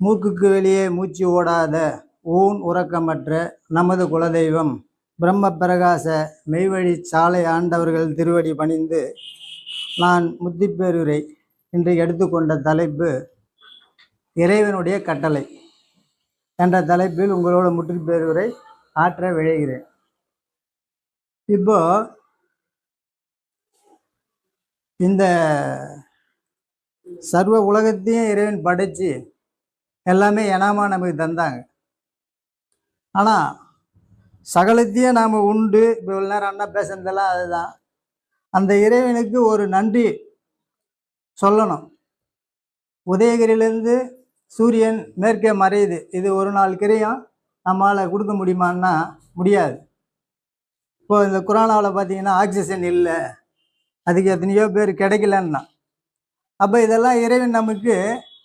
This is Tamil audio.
மூக்குக்கு வெளியே மூச்சு ஓடாத ஊன் உறக்கமற்ற நமது குலதெய்வம் பிரம்ம பிரகாச மெய்வழி சாலை ஆண்டவர்கள் திருவடி பணிந்து நான் முத்திப்பேருரை இன்று எடுத்துக்கொண்ட தலைப்பு இறைவனுடைய கட்டளை என்ற தலைப்பில் உங்களோட முற்றுப்பேருரை ஆற்ற விழைகிறேன். இப்போ இந்த சர்வ உலகத்தையும் இறைவன் படைச்சு எல்லாமே இனாமா நமக்கு தந்தாங்க. ஆனால் சகலத்தையும் நாம் உண்டு இப்போ இவ்வளோ நேரம் அண்ணா பேசுனதெல்லாம் அதுதான். அந்த இறைவனுக்கு ஒரு நன்றி சொல்லணும். உதயகிரியிலேருந்து சூரியன் மேற்கே மறையுது, இது ஒரு நாள் கிரையும் நம்மளால் கொடுக்க முடியுமான்னா முடியாது. இப்போது இந்த கொரோனாவில் பார்த்தீங்கன்னா ஆக்சிஜன் இல்லை, அதுக்கு எத்தனையோ பேர் கிடைக்கலன்னா, அப்போ இதெல்லாம் இறைவன் நமக்கு